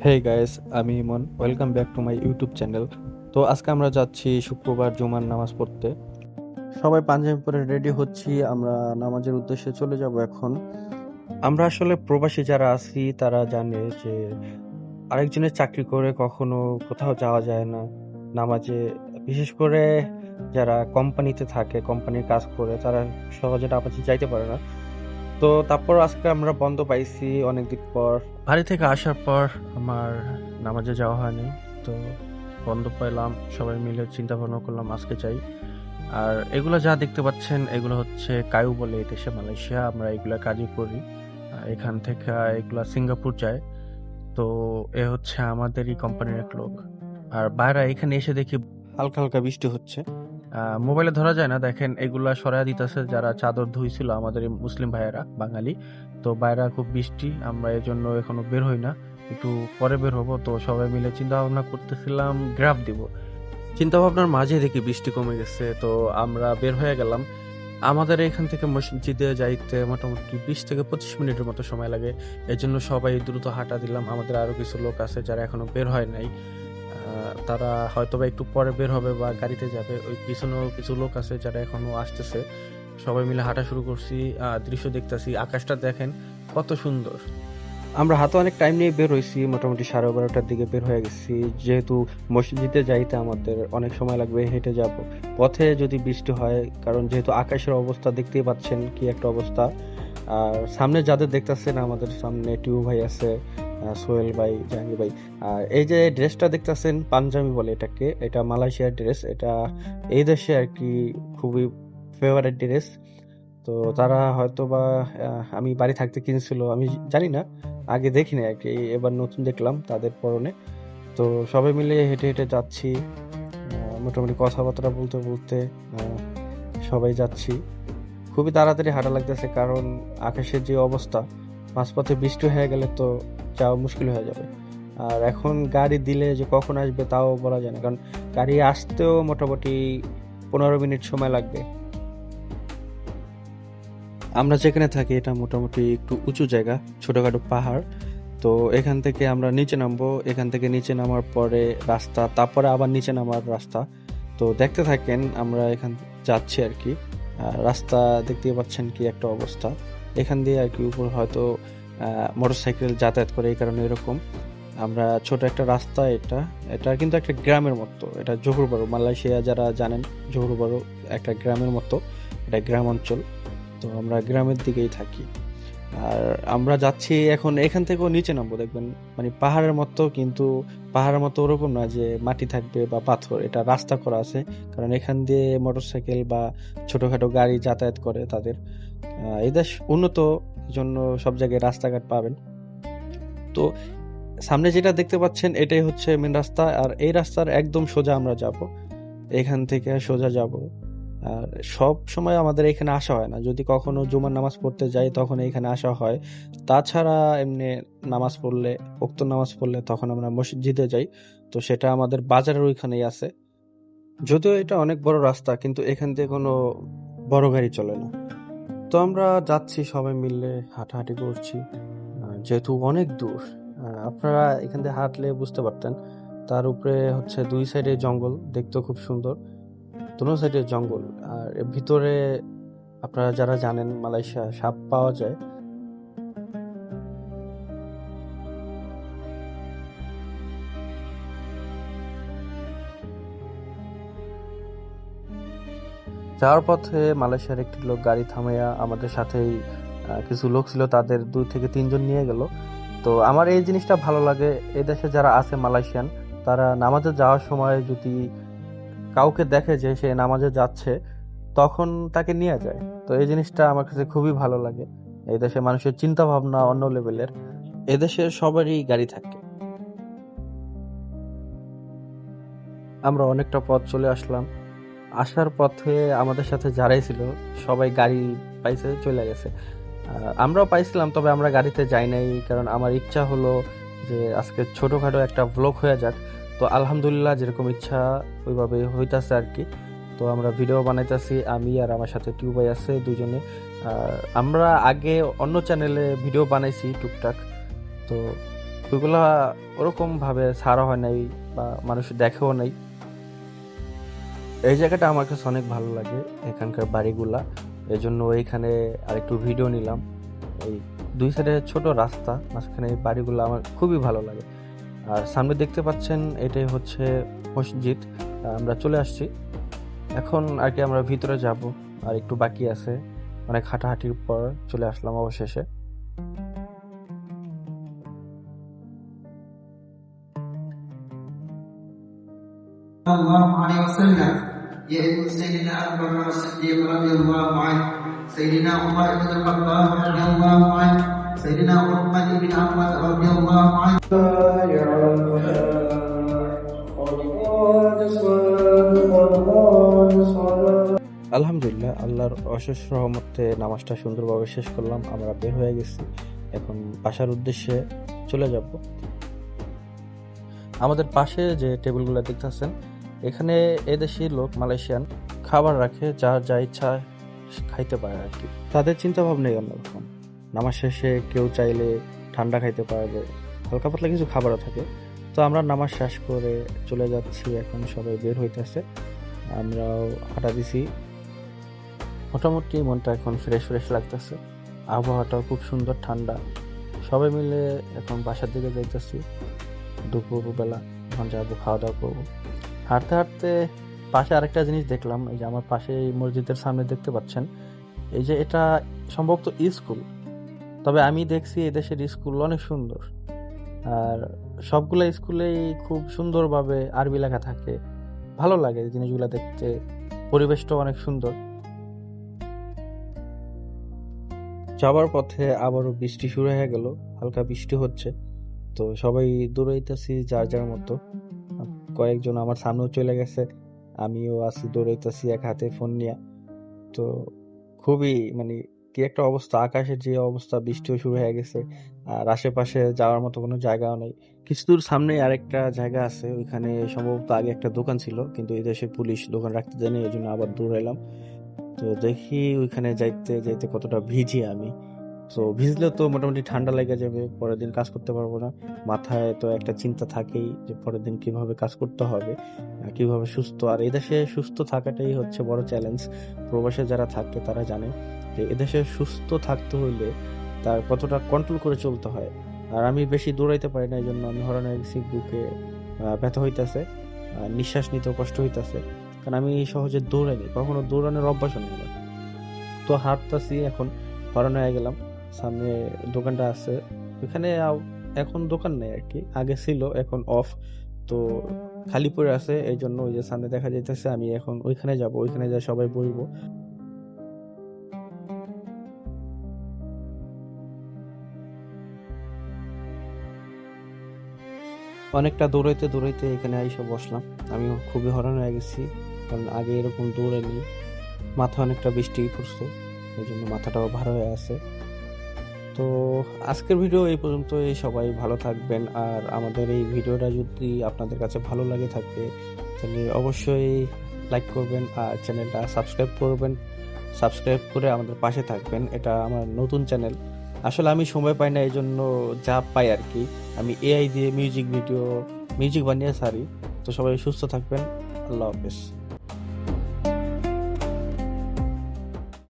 হেই guys, আমি Emon. Welcome back to my YouTube channel. তো আজকে আমরা যাচ্ছি শুক্রবার জুমার নামাজ পড়তে। সবাই পাঞ্জাবি পরে রেডি হচ্ছি, আমরা নামাজের উদ্দেশ্যে চলে যাব এখন। আমরা আসলে প্রবাসী যারা আছি তারা জানে যে আরেকজনের চাকরি করে কখনো কোথাও যাওয়া যায় না নামাজে। বিশেষ করে যারা কোম্পানিতে থাকে, কোম্পানির কাজ করে, তারা সহজে নামাজে যাইতে পারে না। তো তারপর আজকে আমরা বন্ধ পাইছি অনেকদিন পর। বাড়ি থেকে আসার পর আমার নামাজে যাওয়া হয়নি, তো বন্ধ পাইলাম। সবাই মিলে চিন্তা ভাবনা করলাম আজকে যাই। আর এগুলো যা দেখতে পাচ্ছেন এগুলো হচ্ছে কায়ু বলে এই দেশে, মালয়েশিয়া। আমরা এগুলা কাজই করি। এখান থেকে এগুলা সিঙ্গাপুর যায়। তো এ হচ্ছে আমাদেরই কোম্পানির এক লোক। আর বাইরে এখানে এসে দেখি হালকা হালকা বৃষ্টি হচ্ছে। মোবাইলে ধরা যায় না, দেখেন এগুলা সরাই দিতেছে যারা চাদর ধুইছিল, আমাদের এই মুসলিম ভাইয়েরা, বাঙালি। তো বাইরে খুব বৃষ্টি, আমরা এই জন্য এখনো বের হই না, একটু পরে বের হবো। তো সবাই মিলে চিন্তা ভাবনা করতেছিলাম গ্রাফ দিব। চিন্তা ভাবনার মাঝে দেখি বৃষ্টি কমে গেছে, তো আমরা বের হয়ে গেলাম। আমাদের এখান থেকে মসজিদে যাইতে মোটামুটি 20 থেকে 25 মিনিটের মতো সময় লাগে। এই জন্য সবাই দ্রুত হাঁটা দিলাম। আমাদের আরো কিছু লোক আছে যারা এখনো বের হয় নাই। তারা হয়তো বা একটু পরে বের হবে বা গাড়িতে যাবে। ওই পিছনেও কিছু লোক আছে যারা এখনো আসতেছে। সবাই মিলে হাঁটা শুরু করছি। দৃশ্য দেখতেছি, আকাশটা দেখেন কত সুন্দর। আমরা হাতে অনেক টাইম নিয়ে বের হয়েছি, মোটামুটি 12:30টার দিকে বের হয়ে গেছি। যেহেতু মসজিদে যাইতে আমাদের অনেক সময় লাগবে, হেঁটে যাব। পথে যদি বৃষ্টি হয়, কারণ যেহেতু আকাশের অবস্থা দেখতেই পাচ্ছেন কি একটা অবস্থা। আর সামনে যাদের দেখতেছেন, আমাদের সামনে টিউ ভাই আছে, সোহেল ভাই, জাহাঙ্গীর ভাই। আর এই যে ড্রেসটা দেখতেছেন পাঞ্জাবি বলে এটাকে, এটা মালয়েশিয়ার ড্রেস। এটা এই দেশে আর কি খুবই ফেভারিট ড্রেস। তো তারা হয়তো বা আমি বাড়ি থাকতে কিনছিল, আমি জানি না, আগে দেখি না আর কি, এবার নতুন দেখলাম তাদের পরনে। তো সবাই মিলে হেঁটে হেঁটে যাচ্ছি, মোটামুটি কথাবার্তা বলতে বলতে সবাই যাচ্ছি। খুবই তাড়াতাড়ি হাঁটা লাগতেছে, কারণ আকাশের যে অবস্থা, মাঝপথে বৃষ্টি হয়ে গেলে তো যাওয়া মুশকিল হয়ে যাবে। আর এখন গাড়ি দিলে যে কখন আসবে তাও বলা যায় না, কারণ গাড়ি আসতেও মোটামুটি 15 মিনিট সময় লাগবে। আমরা যেখানে থাকি এটা মোটামুটি একটু উঁচু জায়গা, ছোটখাটো পাহাড়। তো এখান থেকে আমরা নিচে নামবো, এখান থেকে নিচে নামার পরে রাস্তা, তারপরে আবার নিচে নামার রাস্তা। তো দেখতে থাকেন, আমরা এখান যাচ্ছি আর কি। রাস্তা দেখতেই পাচ্ছেন কি একটা অবস্থা। এখান দিয়ে আর কি উপর হয়তো মোটরসাইকেল যাতায়াত করে, এই কারণে এরকম। আমরা ছোট একটা রাস্তা, এটা এটা কিন্তু একটা গ্রামের মতো। এটা জহুর বারু, মালয়েশিয়া যারা জানেন, জহুর বারু একটা গ্রামের মতো, এটা গ্রাম অঞ্চল। তো আমরা গ্রামের দিকেই থাকি। আর আমরা যাচ্ছি এখন, এখান থেকেও নিচে নামবো, দেখবেন মানে পাহাড়ের মতো, কিন্তু পাহাড়ের মতো ওরকম না যে মাটি থাকবে বা পাথর, এটা রাস্তা করা আছে। কারণ এখান দিয়ে মোটরসাইকেল বা ছোটখাটো গাড়ি যাতায়াত করে তাদের। এই দেশ উন্নত, জন্য সব জায়গায় রাস্তাঘাট পাবেন। তো সামনে যেটা দেখতে পাচ্ছেন এটাই হচ্ছে মেন রাস্তা, আর এই রাস্তার একদম সোজা আমরা যাব, এখান থেকে সোজা যাব। আর সব সময় আমাদের এখানে আসা হয় না, যদি কখনো জুমার নামাজ পড়তে যাই তখন এখানে আসা হয়। তাছাড়া এমনি নামাজ পড়লে, উক্ত নামাজ পড়লে তখন আমরা মসজিদে যাই। তো সেটা আমাদের বাজারের ওইখানেই আছে। যদিও এটা অনেক বড় রাস্তা, কিন্তু এখান থেকে কোনো বড় গাড়ি চলে না। তো আমরা যাচ্ছি, সবাই মিলে হাঁটাহাঁটি করছি। যেহেতু অনেক দূর, আপনারা এখান থেকে হাঁটলে বুঝতে পারতেন। তার উপরে হচ্ছে দুই সাইডে জঙ্গল, দেখতেও খুব সুন্দর, দোনো সাইডে জঙ্গল। আর এর ভিতরে আপনারা যারা জানেন মালয়েশিয়া সাপ পাওয়া যায়। যাওয়ার পথে মালয়েশিয়ার একটি লোক গাড়ি থামাইয়া আমাদের সাথেই কিছু লোক ছিল, তাদের 2 থেকে 3 জন নিয়ে গেল। তো আমার এই জিনিসটা ভালো লাগে, এই দেশে যারা আছে মালয়েশিয়ান, তারা নামাজে যাওয়ার সময় যদি কাউকে দেখে যে সে নামাজে যাচ্ছে, তখন তাকে নিয়ে যায়। তো এই জিনিসটা আমার কাছে খুবই ভালো লাগে। এই দেশে মানুষের চিন্তা ভাবনা অন্য লেভেলের। এদেশের সবারই গাড়ি থাকে। আমরা অনেকটা পথ চলে আসলাম। আসার পথে আমাদের সাথে যারাই ছিল সবাই গাড়ি পাইছে, চলে গেছে। আমরাও পাইছিলাম, তবে আমরা গাড়িতে যাই নাই, কারণ আমার ইচ্ছা হলো যে আজকে ছোটখাটো একটা ব্লগ হয়ে যাক। তো আলহামদুলিল্লাহ যেরকম ইচ্ছা ওইভাবে হইতাছে আর কি। তো আমরা ভিডিও বানাইতেছি, আমি আর আমার সাথে টিউবাই আছে, দুজনে। আর আমরা আগে অন্য চ্যানেলে ভিডিও বানাইছি টুকটাক। তো ওইগুলা ওরকম ভাবে ছাড়া হয় নাই বা মানুষ দেখেও নাই। এই জায়গাটা আমার কাছে অনেক ভালো লাগে, এখানকার বাড়িগুলা। এই জন্য এইখানে আরেকটু ভিডিও নিলাম। এই দুই সাইডে ছোট রাস্তা, মাঝখানে এই বাড়িগুলো আমার খুবই ভালো লাগে। আর সামনে দেখতে পাচ্ছেন এটাই হচ্ছে মসজিদ। আমরা চলে আসছি এখন, আর কি আমরা ভিতরে যাব, আর একটু বাকি আছে। অনেক হাঁটাহাঁটির পর চলে আসলাম অবশেষে। الله عليه وسلم يقول سيدنا أبو بكر الصديق رضي الله عنه، سيدنا عمر بن الخطاب رضي الله عنه، سيدنا عثمان بن عفان رضي الله عنه. আলহামদুলিল্লাহ, আল্লাহর অশেষ রহমতে নামাজটা সুন্দরভাবে শেষ করলাম। আমরা বের হয়ে গেছি, এখন বাসার উদ্দেশ্যে চলে যাব। আমাদের পাশে যে টেবিলগুলো দেখতেছেন, এখানে এদেশি লোক মালয়েশিয়ান খাবার রাখে, যার যা ইচ্ছা খাইতে পারে আর কি। তাদের চিন্তা ভাবনাই অন্যরকম। নামাজ শেষে কেউ চাইলে ঠান্ডা খাইতে পারবে, হালকা পাতলা কিছু খাবারও থাকে। তো আমরা নামাজ শেষ করে চলে যাচ্ছি, এখন সবাই বের হইতেছে, আমরাও হাঁটা দিছি। মোটামুটি মনটা এখন ফ্রেশ ফ্রেশ লাগতেছে, আবহাওয়াটাও খুব সুন্দর ঠান্ডা। সবাই মিলে এখন বাসার দিকে যাইতেছি। দুপুরবেলা এখন যাবো, খাওয়া দাওয়া করবো। হাঁটতে হাঁটতে পাশে আরেকটা জিনিস দেখলাম, এই যে আমার পাশে এই মসজিদের সামনে দেখতে পাচ্ছেন, এই যে এটা সম্ভবত স্কুল। তবে আমি দেখছি এদেশের স্কুল অনেক সুন্দর, আর সবগুলা স্কুলেই খুব সুন্দরভাবে আরবি লেখা থাকে। ভালো লাগে এই জিনিসগুলো দেখতে, পরিবেশটা অনেক সুন্দর। যাবার পথে আবারও বৃষ্টি শুরু হয়ে গেল, হালকা বৃষ্টি হচ্ছে। তো সবাই দৌড়াইতেছি যার যার মতো। কয়েকজন আমার সামনেও চলে গেছে, আমিও আছি দৌড়াইতেছি এক হাতে ফোন নিয়ে। তো খুবই মানে কি একটা অবস্থা, আকাশের যে অবস্থা, বৃষ্টিও শুরু হয়ে গেছে। আর আশেপাশে যাওয়ার মতো কোনো জায়গাও নেই। কিছু দূর সামনে আরেকটা জায়গা আছে, ওইখানে সম্ভবত আগে একটা দোকান ছিল, কিন্তু এই দেশে পুলিশ দোকান রাখতে দেয়নি, এই জন্য আবার দৌড়াইলাম। তো দেখি ওইখানে যাইতে যাইতে কতটা ভিজি আমি। তো ভিজলে তো মোটামুটি ঠান্ডা লেগে যাবে, পরের দিন কাজ করতে পারবো না। মাথায় তো একটা চিন্তা থাকেই যে পরের দিন কিভাবে কাজ করতে হবে, কিভাবে সুস্থ। আর এদেশে সুস্থ থাকাটাই হচ্ছে বড় চ্যালেঞ্জ। প্রবাসে যারা থাকে তারা জানে যে এদেশে সুস্থ থাকতে হইলে তার কতটা কন্ট্রোল করে চলতে হয়। আর আমি বেশি দৌড়াইতে পারি না, এই জন্য আমি হরণ হয়ে গেছি, বুকে ব্যথা হইতেছে, নিঃশ্বাস নিতেও কষ্ট হইতেছে, কারণ আমি সহজে দৌড়াইনি, কখনো দৌড়ানোর অভ্যাস নেই আমার। তো হাঁটতেছি, এখন হরণ হয়ে গেলাম। সামনে দোকানটা আছে, ওখানে এখন দোকান নেই আর কি, আগে ছিল, এখন অফ। তো খালি পড়ে আছে, এই জন্য ওই যে সামনে দেখা যাইতেছে, আমি এখন ওইখানে যাব, ওইখানে যা সবাই বলবো। অনেকটা দৌড়াইতে দৌড়াইতে এখানে এসে বসলাম। আমি খুবই হরণ হয়ে গেছি, কারণ আগে এরকম দৌড়াইনি। মাথা অনেকটা বৃষ্টি পড়ছে, এই জন্য মাথাটাও ভার হয়ে আছে। তো আজকের ভিডিও এই পর্যন্তই। সবাই ভালো থাকবেন, আর আমাদের এই ভিডিওটা যদি আপনাদের কাছে ভালো লাগে থাকে তাহলে অবশ্যই লাইক করবেন আর চ্যানেলটা সাবস্ক্রাইব করবেন। সাবস্ক্রাইব করে আমাদের পাশে থাকবেন, এটা আমার নতুন চ্যানেল। আসলে আমি সময় পাই না, এই জন্য যা পাই আর কি আমি এআই দিয়ে মিউজিক বানিয়ে ছাড়ি। তো সবাই সুস্থ থাকবেন, আল্লাহ হাফেজ।